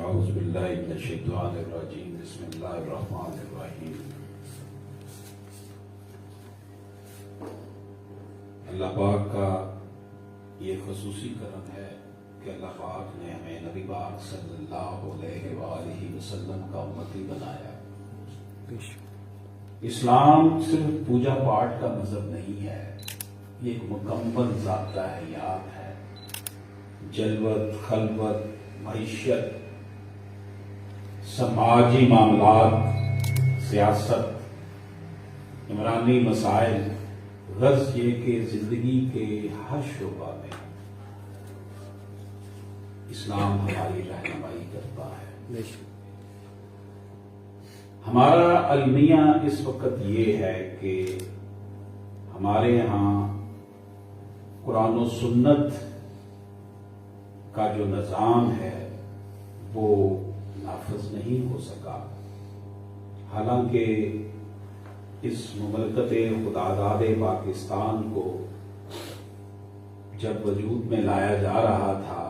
اعوذ باللہ من الشیطان الرجیم بسم اللہ الرحمن الرحیم۔ اللہ پاک کا یہ خصوصی کرم ہے کہ اللہ پاک نے ہمیں نبی پاک صلی اللہ علیہ وآلہ وسلم کا امتی بنایا۔ اسلام صرف پوجا پاٹ کا مذہب نہیں ہے، یہ ایک مکمل ضابطہ حیات ہے۔ جلوت، خلوت، معیشت، سماجی معاملات، سیاست، عمرانی مسائل، غرض یہ کہ زندگی کے ہر شعبہ میں اسلام ہماری رہنمائی کرتا ہے۔ ہمارا المیہ اس وقت یہ ہے کہ ہمارے یہاں قرآن و سنت کا جو نظام ہے وہ نافذ نہیں ہو سکا، حالانکہ اس مملکت خداداد پاکستان کو جب وجود میں لایا جا رہا تھا،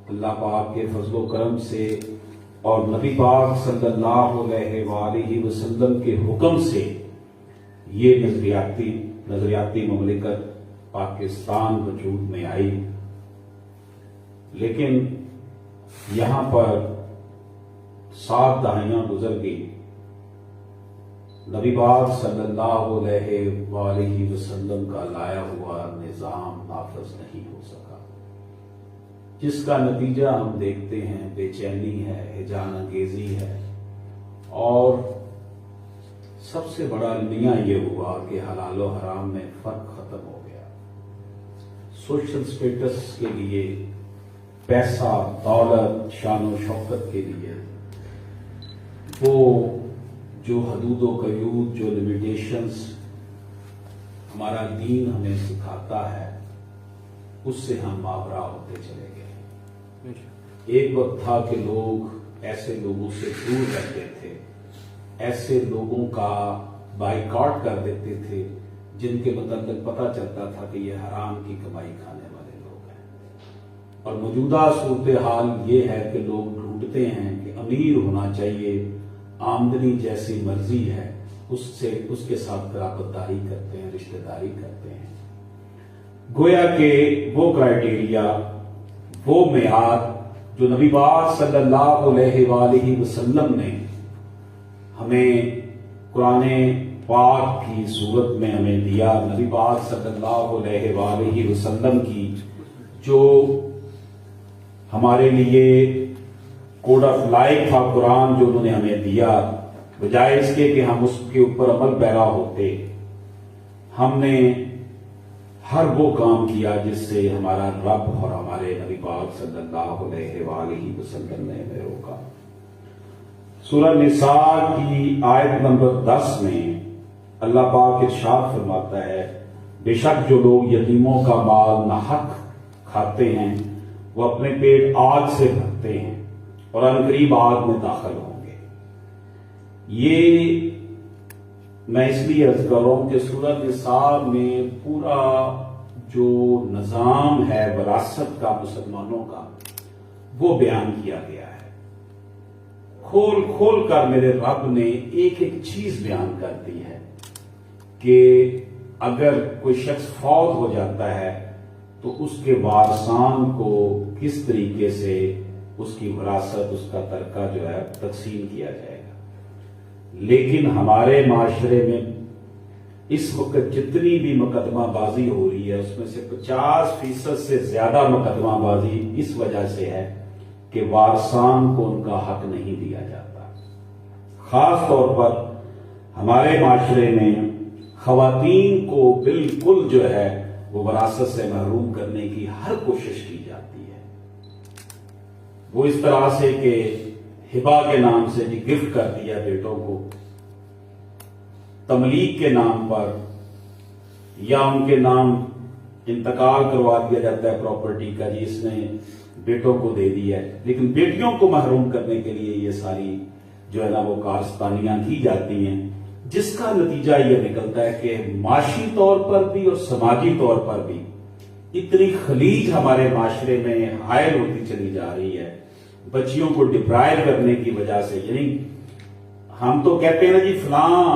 اللہ پاک کے فضل و کرم سے اور نبی پاک صلی اللہ علیہ وآلہ وسلم کے حکم سے یہ نظریاتی مملکت پاکستان وجود میں آئی۔ لیکن یہاں پر 7 دہائیاں گزر گئی، نبی پاک صلی اللہ علیہ وآلہ وسلم کا لایا ہوا نظام نافذ نہیں ہو سکا، جس کا نتیجہ ہم دیکھتے ہیں بے چینی ہے، ہیجان انگیزی ہے، اور سب سے بڑا المیہ یہ ہوا کہ حلال و حرام میں فرق ختم ہو گیا۔ سوشل سٹیٹس کے لیے، پیسہ، دولت، شان و شوکت کے لیے وہ جو حدود و قیود، جو لیمیٹیشنز ہمارا دین ہمیں سکھاتا ہے، اس سے ہم ماورا ہوتے چلے گئے۔ ایک وقت تھا کہ لوگ ایسے لوگوں سے دور رہتے تھے، ایسے لوگوں کا بائیکاٹ کر دیتے تھے جن کے متعلق پتہ چلتا تھا کہ یہ حرام کی کمائی کھانے والے لوگ ہیں۔ اور موجودہ صورتحال یہ ہے کہ لوگ ڈھونڈتے ہیں کہ امیر ہونا چاہیے، آمدنی جیسی مرضی ہے اس کے ساتھ قرابت داری کرتے ہیں، رشتہ داری کرتے ہیں۔ گویا کہ وہ کرائیٹیریا، وہ معیار جو نبی پاک صلی اللہ علیہ وآلہ وسلم نے ہمیں قرآن پاک کی صورت میں ہمیں دیا، نبی پاک صلی اللہ علیہ وآلہ وسلم کی جو ہمارے لیے کوڈ آف لائف تھا، قرآن جو انہوں نے ہمیں دیا، بجائے اس کے کہ ہم اس کے اوپر عمل پیرا ہوتے، ہم نے ہر وہ کام کیا جس سے ہمارا رب اور ہمارے نبی پاک صلی اللہ علیہ وآلہ وسلم نے ہمیں روکا۔ سورہ نساء کی آیت نمبر 10 میں اللہ پاک ارشاد فرماتا ہے، بے شک جو لوگ یتیموں کا مال ناحق کھاتے ہیں وہ اپنے پیٹ آگ سے بھرتے ہیں اور عنقریب آگ میں داخل ہوں گے۔ یہ میں اس لیے عرض کر رہا ہوں کہ سورہ نساء میں پورا جو نظام ہے وراثت کا مسلمانوں کا وہ بیان کیا گیا ہے۔ کھول کھول کر میرے رب نے ایک ایک چیز بیان کر دی ہے کہ اگر کوئی شخص فوت ہو جاتا ہے تو اس کے وارثان کو کس طریقے سے اس کی وراثت، اس کا ترکہ جو ہے تقسیم کیا جائے گا۔ لیکن ہمارے معاشرے میں اس وقت جتنی بھی مقدمہ بازی ہو رہی ہے اس میں سے 50% سے زیادہ مقدمہ بازی اس وجہ سے ہے کہ وارثان کو ان کا حق نہیں دیا جاتا۔ خاص طور پر ہمارے معاشرے میں خواتین کو بالکل جو ہے وہ وراثت سے محروم کرنے کی ہر کوشش کی جاتی ہے۔ وہ اس طرح سے کہ ہبہ کے نام سے بھی گفٹ کر دیا بیٹوں کو، تملیک کے نام پر، یا ان کے نام انتقال کروا دیا جاتا ہے پراپرٹی کا، جی اس نے بیٹوں کو دے دیا ہے، لیکن بیٹیوں کو محروم کرنے کے لیے یہ ساری جو ہے نا وہ کارستانیاں کی جاتی ہیں، جس کا نتیجہ یہ نکلتا ہے کہ معاشی طور پر بھی اور سماجی طور پر بھی اتنی خلیج ہمارے معاشرے میں حائل ہوتی چلی جا رہی ہے بچیوں کو ڈپرائیو کرنے کی وجہ سے. یعنی ہم تو کہتے ہیں نا جی فلاں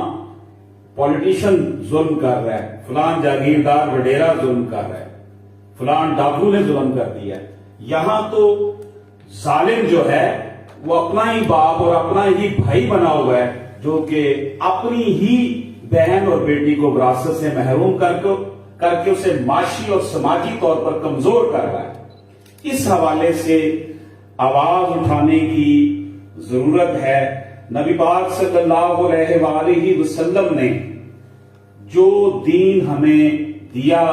پولیٹیشین ظلم کر رہا ہے، فلاں جاگیردار وڈیرا ظلم کر رہا ہے، فلاں ڈاکو نے ظلم کر دیا ہے. یہاں تو ظالم جو ہے وہ اپنا ہی باپ اور اپنا ہی بھائی بنا ہوا ہے، جو کہ اپنی ہی بہن اور بیٹی کو وراثت سے محروم کر کے اسے معاشی اور سماجی طور پر کمزور کر رہا ہے. اس حوالے سے آواز اٹھانے کی ضرورت ہے. نبی پاک صلی اللہ علیہ وآلہ وسلم نے جو دین ہمیں دیا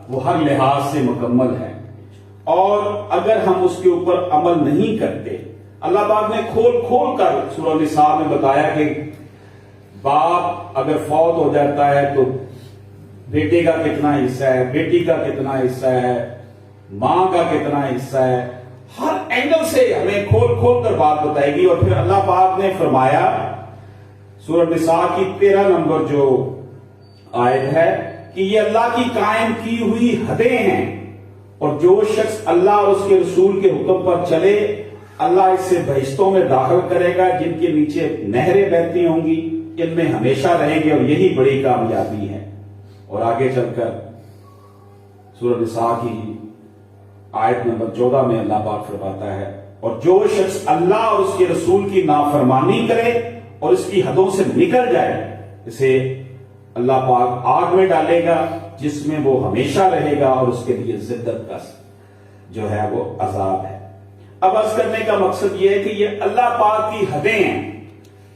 وہ ہر لحاظ سے مکمل ہے، اور اگر ہم اس کے اوپر عمل نہیں کرتے، اللہ پاک نے کھول کر سورہ نساء میں بتایا کہ باپ اگر فوت ہو جاتا ہے تو بیٹے کا کتنا حصہ ہے، بیٹی کا کتنا حصہ ہے، ماں کا کتنا حصہ ہے. ہر اینگل سے ہمیں کھول کر بات بتائے گی. اور پھر اللہ پاک نے فرمایا سورہ نساء کی 13 نمبر جو آیت ہے کہ یہ اللہ کی قائم کی ہوئی حدیں ہیں، اور جو شخص اللہ اور اس کے رسول کے حکم پر چلے اللہ اس سے بہشتوں میں داخل کرے گا جن کے نیچے نہریں بہتی ہوں گی، ان میں ہمیشہ رہیں گے، اور یہی بڑی کامیابی ہے. اور آگے چل کر سورہ نساء کی آیت نمبر 14 میں اللہ پاک فرماتا ہے اور جو شخص اللہ اور اس کے رسول کی نافرمانی کرے اور اس کی حدوں سے نکل جائے اسے اللہ پاک آگ میں ڈالے گا جس میں وہ ہمیشہ رہے گا، اور اس کے لیے زدت کا جو ہے وہ عذاب ہے. اب عرض کرنے کا مقصد یہ ہے کہ یہ اللہ پاک کی حدیں ہیں.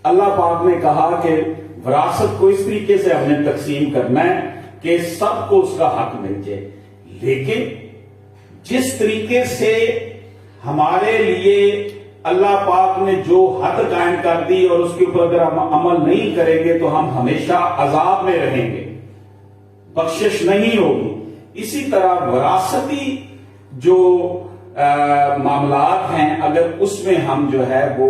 اللہ پاک نے کہا کہ وراثت کو اس طریقے سے ہم نے تقسیم کرنا ہے کہ سب کو اس کا حق مل جائے، لیکن جس طریقے سے ہمارے لیے اللہ پاک نے جو حد قائم کر دی اور اس کے اوپر اگر ہم عمل نہیں کریں گے تو ہم ہمیشہ عذاب میں رہیں گے، بخشش نہیں ہوگی. اسی طرح وراثتی جو معاملات ہیں اگر اس میں ہم جو ہے وہ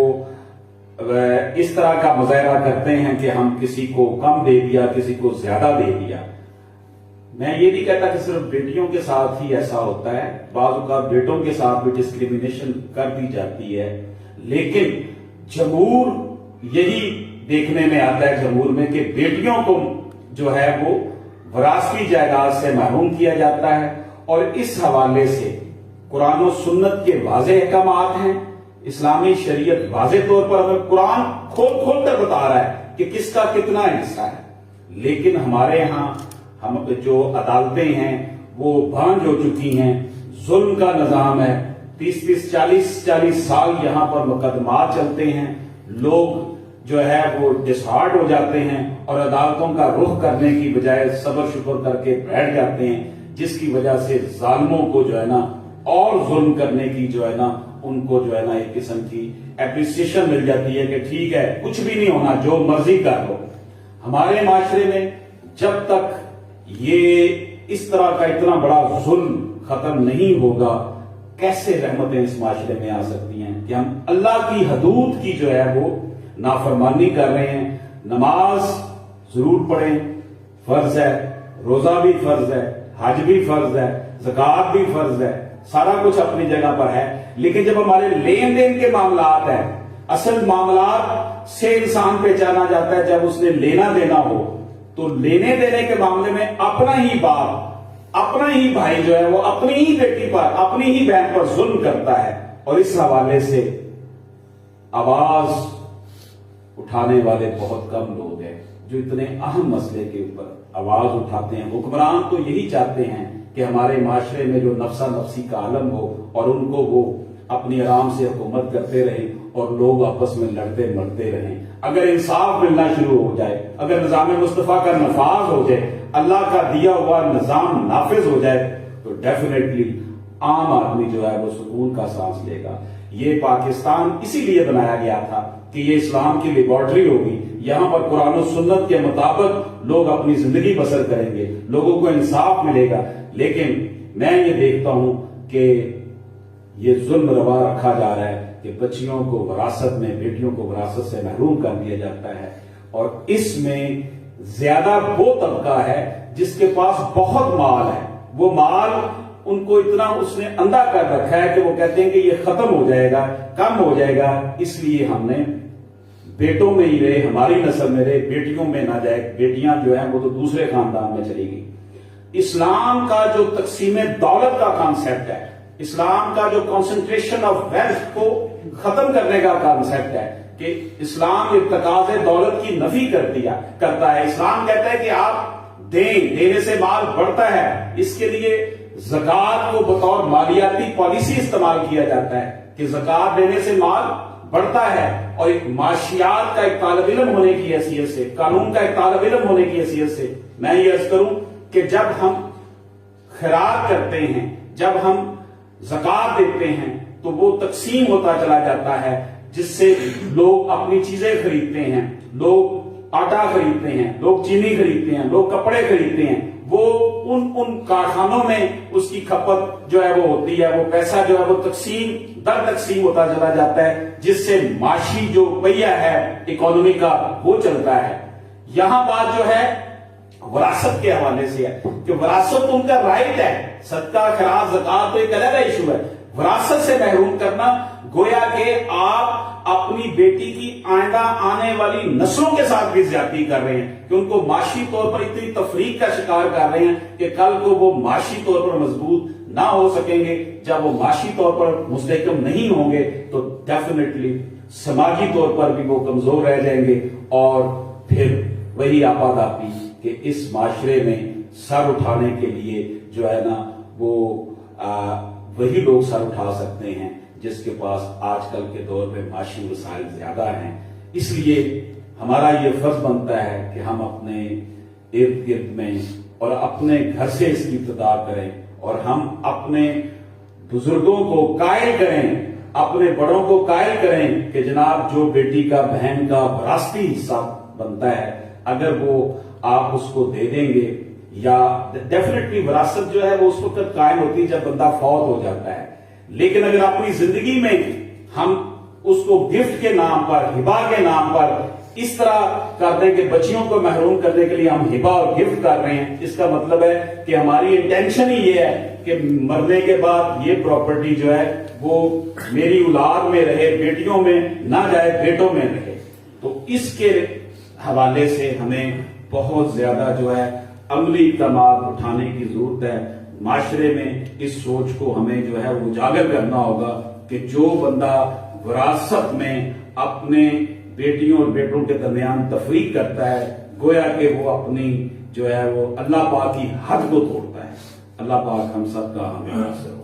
اس طرح کا مظاہرہ کرتے ہیں کہ ہم کسی کو کم دے دیا، کسی کو زیادہ دے دیا. میں یہ نہیں کہتا کہ صرف بیٹیوں کے ساتھ ہی ایسا ہوتا ہے، بعض اوقات بیٹوں کے ساتھ بھی ڈسکریمنیشن کر دی جاتی ہے، لیکن جمہور یہی دیکھنے میں آتا ہے جمہور میں کہ بیٹیوں کو جو ہے وہ وراثتی جائیداد سے محروم کیا جاتا ہے. اور اس حوالے سے قرآن و سنت کے واضح احکامات ہیں، اسلامی شریعت واضح طور پر ہمیں قرآن کھول کر بتا رہا ہے کہ کس کا کتنا حصہ ہے. لیکن ہمارے ہاں ہم جو عدالتیں ہیں وہ بھانج ہو چکی ہیں، ظلم کا نظام ہے. 30 40 سال یہاں پر مقدمات چلتے ہیں، لوگ جو ہے وہ ڈسہارٹ ہو جاتے ہیں اور عدالتوں کا رخ کرنے کی بجائے صبر شکر کر کے بیٹھ جاتے ہیں، جس کی وجہ سے ظالموں کو جو ہے نا اور ظلم کرنے کی جو ہے نا ان کو جو ہے نا ایک قسم کی اپریسیشن مل جاتی ہے کہ ٹھیک ہے کچھ بھی نہیں ہونا، جو مرضی کر لو. ہمارے معاشرے میں جب تک یہ اس طرح کا اتنا بڑا ظلم ختم نہیں ہوگا کیسے رحمتیں اس معاشرے میں آ سکتی ہیں کہ ہم اللہ کی حدود کی جو ہے وہ نافرمانی کر رہے ہیں. نماز ضرور پڑھیں، فرض ہے، روزہ بھی فرض ہے، حج بھی فرض ہے، زکوٰۃ بھی فرض ہے، سارا کچھ اپنی جگہ پر ہے. لیکن جب ہمارے لین دین کے معاملات ہیں، اصل معاملات سے انسان پہچانا جاتا ہے جب اس نے لینا دینا ہو، تو لینے دینے کے معاملے میں اپنا ہی باپ، اپنا ہی بھائی جو ہے وہ اپنی ہی بیٹی پر، اپنی ہی بہن پر ظلم کرتا ہے. اور اس حوالے سے آواز اٹھانے والے بہت کم لوگ ہیں جو اتنے اہم مسئلے کے اوپر آواز اٹھاتے ہیں. حکمران تو یہی چاہتے ہیں کہ ہمارے معاشرے میں جو نفسا نفسی کا عالم ہو اور ان کو وہ اپنی آرام سے حکومت کرتے رہیں اور لوگ آپس میں لڑتے مرتے رہیں. اگر انصاف ملنا شروع ہو جائے، اگر نظام مصطفیٰ کا نفاذ ہو جائے، اللہ کا دیا ہوا نظام نافذ ہو جائے تو ڈیفینیٹلی عام آدمی جو ہے وہ سکون کا سانس لے گا. یہ پاکستان اسی لیے بنایا گیا تھا کہ یہ اسلام کی لیبارٹری ہوگی، یہاں پر قرآن و سنت کے مطابق لوگ اپنی زندگی بسر کریں گے، لوگوں کو انصاف ملے گا. لیکن میں یہ دیکھتا ہوں کہ یہ ظلم روا رکھا جا رہا ہے کہ بچیوں کو وراثت میں، بیٹیوں کو وراثت سے محروم کر دیا جاتا ہے. اور اس میں زیادہ وہ طبقہ ہے جس کے پاس بہت مال ہے، وہ مال ان کو اتنا اس نے اندھا کر رکھا ہے کہ وہ کہتے ہیں کہ یہ ختم ہو جائے گا، کم ہو جائے گا، اس لیے ہم نے بیٹوں میں ہی رہے، ہماری نسل میں رہے، بیٹیوں میں نہ جائے، بیٹیاں جو ہیں وہ تو دوسرے خاندان میں چلی گئی۔ اسلام کا جو تقسیم دولت کا کانسیپٹ ہے، اسلام کا جو کنسنٹریشن آف ویلتھ کو ختم کرنے کا کانسیپٹ ہے کہ اسلام ارتکاز دولت کی نفی کرتا ہے۔ اسلام کہتا ہے کہ آپ دینے سے مال بڑھتا ہے، اس کے لیے زکوٰۃ کو بطور مالیاتی پالیسی استعمال کیا جاتا ہے کہ زکوٰۃ دینے سے مال بڑھتا ہے، اور ایک معاشیات کا ایک طالب علم ہونے کی حیثیت سے، قانون کا ایک طالب علم ہونے کی حیثیت سے میں یہ عرض کروں کہ جب ہم خیرات کرتے ہیں، جب ہم زکوٰۃ دیتے ہیں تو وہ تقسیم ہوتا چلا جاتا ہے، جس سے لوگ اپنی چیزیں خریدتے ہیں، لوگ آٹا خریدتے ہیں، لوگ چینی خریدتے ہیں، لوگ کپڑے خریدتے ہیں، وہ ان کارخانوں میں اس کی کھپت جو ہے وہ ہوتی ہے، وہ پیسہ جو ہے وہ تقسیم در تقسیم ہوتا چلا جاتا ہے، جس سے معاشی جو پہیہ ہے اکانومی کا وہ چلتا ہے۔ یہاں بات جو ہے وراثت کے حوالے سے ہے کہ وراثت ان کا رائٹ ہے، صدقہ خیرات زکوٰۃ تو ایک علیحدہ ایشو ہے، وراثت سے محروم کرنا گویا کہ آپ اپنی بیٹی کی آئندہ آنے والی نسلوں کے ساتھ بھی زیادتی کر رہے ہیں کہ ان کو معاشی طور پر اتنی تفریق کا شکار کر رہے ہیں کہ کل کو وہ معاشی طور پر مضبوط نہ ہو سکیں گے۔ جب وہ معاشی طور پر مستحکم نہیں ہوں گے تو ڈیفینیٹلی سماجی طور پر بھی وہ کمزور رہ جائیں گے، اور پھر وہی آپاداپی کہ اس معاشرے میں سر اٹھانے کے لیے جو ہے نا وہ وہی لوگ سر اٹھا سکتے ہیں جس کے پاس آج کل کے دور میں معاشی وسائل زیادہ ہیں۔ اس لیے ہمارا یہ فرض بنتا ہے کہ ہم اپنے ارد گرد میں اور اپنے گھر سے اس کی ابتدا کریں، اور ہم اپنے بزرگوں کو قائل کریں، اپنے بڑوں کو قائل کریں کہ جناب جو بیٹی کا بہن کا وراثتی حصہ بنتا ہے اگر وہ آپ اس کو دے دیں گے، یا ڈیفینیٹلی وراثت جو ہے وہ اس وقت قائم ہوتی ہے جب بندہ فوت ہو جاتا ہے، لیکن اگر اپنی زندگی میں ہم اس کو گفٹ کے نام پر، ہبا کے نام پر اس طرح کر دیں کہ بچیوں کو محروم کرنے کے لیے ہم ہبا اور گفٹ کر رہے ہیں، اس کا مطلب ہے کہ ہماری انٹینشن ہی یہ ہے کہ مرنے کے بعد یہ پراپرٹی جو ہے وہ میری اولاد میں رہے، بیٹیوں میں نہ جائے، بیٹوں میں رہے۔ تو اس کے حوالے سے ہمیں بہت زیادہ جو ہے عملی اقدامات اٹھانے کی ضرورت ہے۔ معاشرے میں اس سوچ کو ہمیں جو ہے وہ اجاگر کرنا ہوگا کہ جو بندہ وراثت میں اپنے بیٹیوں اور بیٹوں کے درمیان تفریق کرتا ہے گویا کہ وہ اپنی جو ہے وہ اللہ پاک کی حد کو توڑتا ہے۔ اللہ پاک ہم سب کا ہمیں ناصر ہو۔